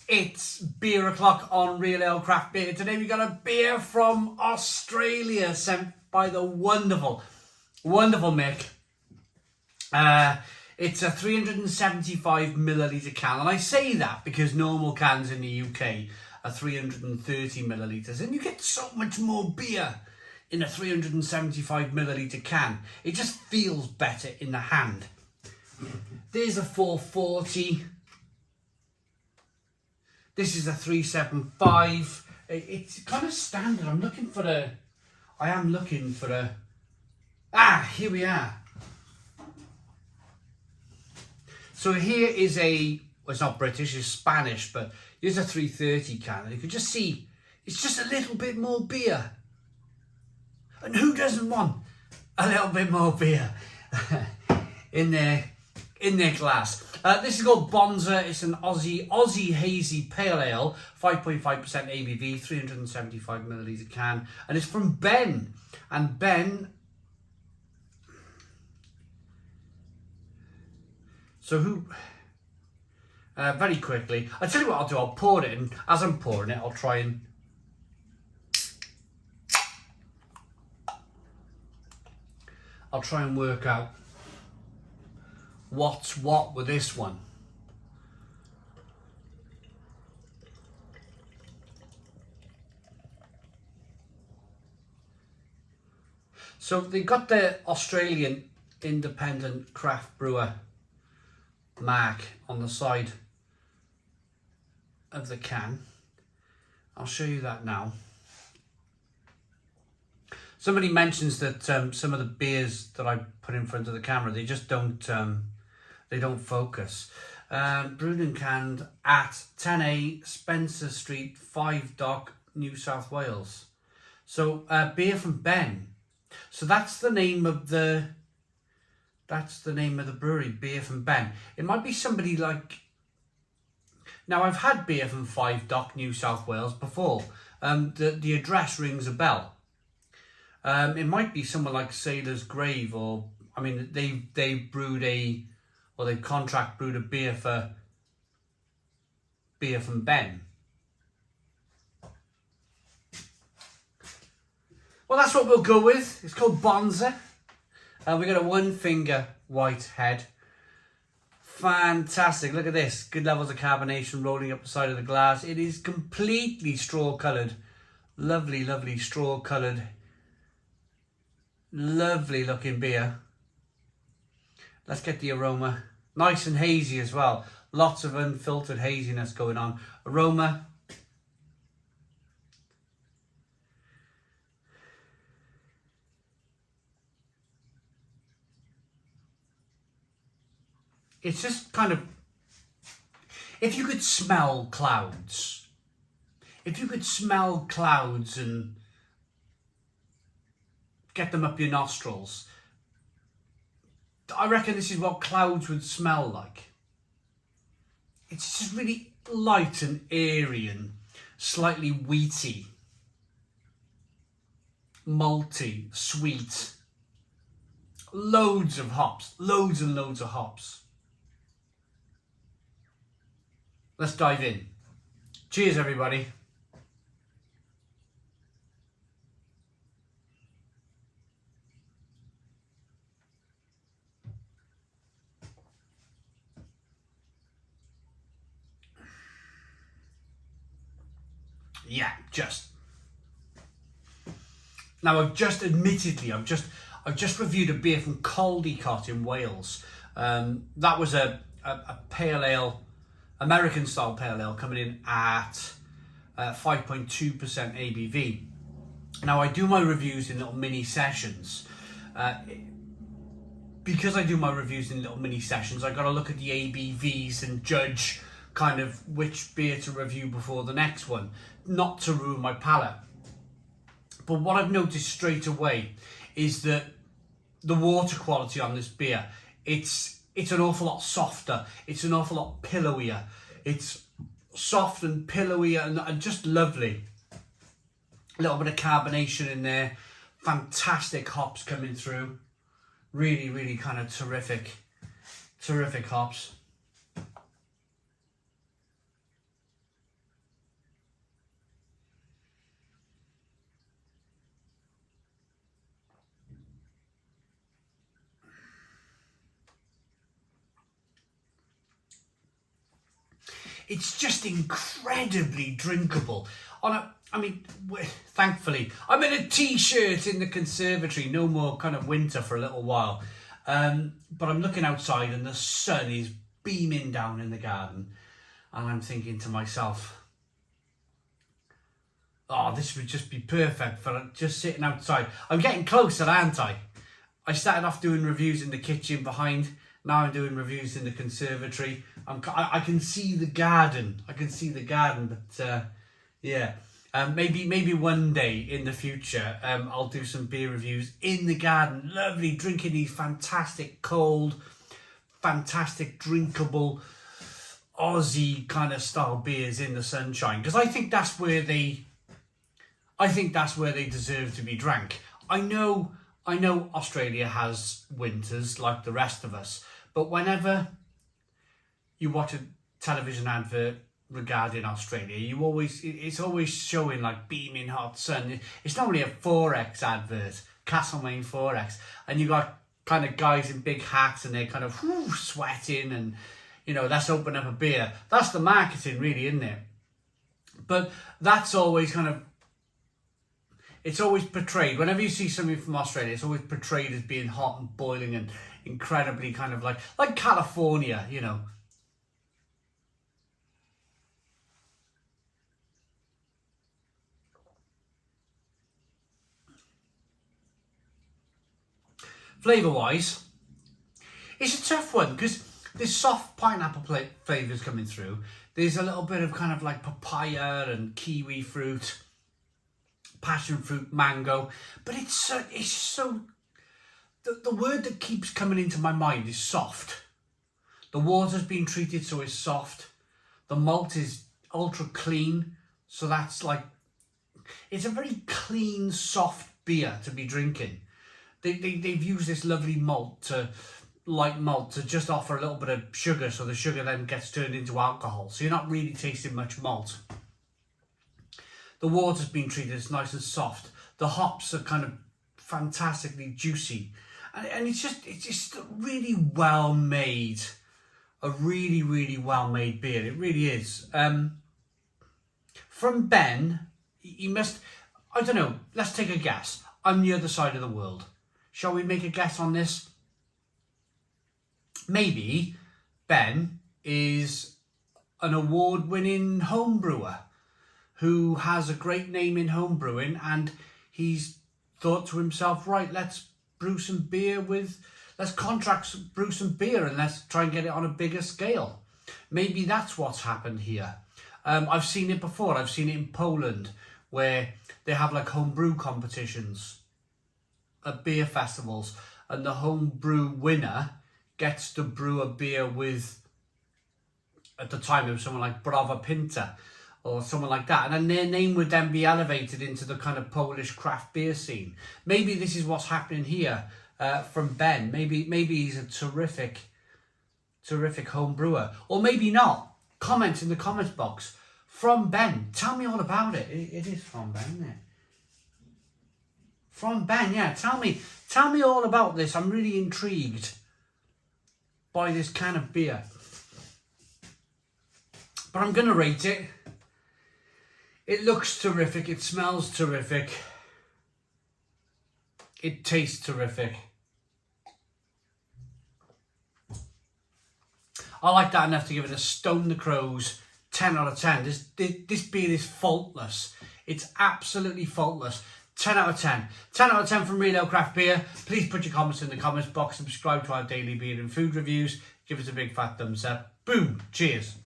It's beer o'clock on Real Ale Craft Beer. Today we got a beer from Australia sent by the wonderful Mick. It's a 375 milliliter can, and I say that because normal cans in the UK are 330 milliliters, and you get so much more beer in a 375 milliliter can. It just feels better in the hand. There's a 440. This is a 375. It's kind of standard. I am looking for a. Here we are. So here is well, it's not British, it's Spanish, but here's a 330 can, and you can just see it's just a little bit more beer. And who doesn't want a little bit more beer in their glass? This is called Bonza. It's an Aussie Hazy Pale Ale, 5.5% ABV, 375 milliliter can, and it's from Ben. And Ben, very quickly, I'll tell you what I'll do. I'll pour it in. As I'm pouring it, I'll try and work out what's what with this one. So they got the Australian Independent Craft Brewer mark on the side of the can. I'll show you that now. Somebody mentions that some of the beers that I put in front of the camera, they just don't focus. Brewed and canned at 10A Spencer Street, 5 Dock, New South Wales. So beer from Ben. So that's the name of the brewery, beer from Ben. It might be somebody like. Now I've had beer from 5 Dock, New South Wales before. The address rings a bell. It might be someone like Sailor's Grave, or I mean they've contract brewed a beer from Ben. Well, that's what we'll go with. It's called Bonza. We got a 1 finger white head. Fantastic. Look at this. Good levels of carbonation rolling up the side of the glass. It is completely straw coloured. Lovely, lovely straw coloured. Lovely looking beer. Let's get the aroma. Nice and hazy as well. Lots of unfiltered haziness going on. Aroma. It's just kind of, if you could smell clouds and get them up your nostrils, I reckon this is what clouds would smell like. It's just really light and airy and slightly wheaty, malty, sweet. Loads of hops, loads and loads of hops. Let's dive in. Cheers, everybody. Yeah, now I've just reviewed a beer from Caldecott in Wales. That was a pale ale, American style pale ale, coming in at 5.2% ABV. Now I do my reviews in little mini sessions. Because I do my reviews in little mini sessions, I got to look at the ABVs and judge kind of which beer to review before the next one, not to ruin my palate. But what I've noticed straight away is that the water quality on this beer, it's an awful lot softer. It's an awful lot pillowier. It's soft and pillowy and just lovely. A little bit of carbonation in there. Fantastic hops coming through. Really, really kind of terrific hops. It's just incredibly drinkable. Thankfully, I'm in a t-shirt in the conservatory. No more kind of winter for a little while. But I'm looking outside and the sun is beaming down in the garden. And I'm thinking to myself, oh, this would just be perfect for just sitting outside. I'm getting closer, aren't I? I started off doing reviews in the kitchen behind. Now I'm doing reviews in the conservatory. I can see the garden. But yeah. Maybe one day in the future, I'll do some beer reviews in the garden. Lovely, drinking these fantastic cold, fantastic drinkable Aussie kind of style beers in the sunshine. Because I think that's where they deserve to be drank. I know Australia has winters like the rest of us, but whenever you watch a television advert regarding Australia, it's always showing like beaming hot sun. It's normally a Forex advert, Castlemaine Forex, and you got kind of guys in big hats and they're kind of sweating and, you know, let's open up a beer. That's the marketing really, isn't it? But that's always it's always portrayed, whenever you see something from Australia, it's always portrayed as being hot and boiling and incredibly kind of like California, you know. Flavour-wise, it's a tough one because there's soft pineapple flavours coming through. There's a little bit of kind of like papaya and kiwi fruit, passion fruit, mango, but it's so the word that keeps coming into my mind is soft. The water's been treated, so it's soft. The malt is ultra clean, so that's like, it's a very clean, soft beer to be drinking. They've used this lovely light malt to just offer a little bit of sugar, so the sugar then gets turned into alcohol, so you're not really tasting much malt. The water's been treated, it's nice and soft. The hops are kind of fantastically juicy. And it's just really well made. A really, really well made beer. It really is. From Ben, he must, I don't know, let's take a guess. I'm the other side of the world. Shall we make a guess on this? Maybe Ben is an award-winning home brewer who has a great name in home brewing, and he's thought to himself, right, let's brew some beer let's brew some beer and let's try and get it on a bigger scale. Maybe that's what's happened here. I've seen it before. I've seen it in Poland where they have like home brew competitions at beer festivals, and the home brew winner gets to brew a beer with, at the time it was someone like Brava Pinta or someone like that, and then their name would then be elevated into the kind of Polish craft beer scene. Maybe this is what's happening here from Ben. Maybe he's a terrific home brewer, or maybe not. Comment in the comments box. From Ben, tell me all about it. It is from Ben, isn't it? From Ben, yeah. Tell me all about this. I'm really intrigued by this can of beer. But I'm gonna rate it. It looks terrific. It smells terrific. It tastes terrific. I like that enough to give it a Stone the Crows 10 out of 10. This beer is faultless. It's absolutely faultless. 10 out of 10. 10 out of 10 from Real Ale Craft Beer. Please put your comments in the comments box. Subscribe to our daily beer and food reviews. Give us a big fat thumbs up. Boom. Cheers.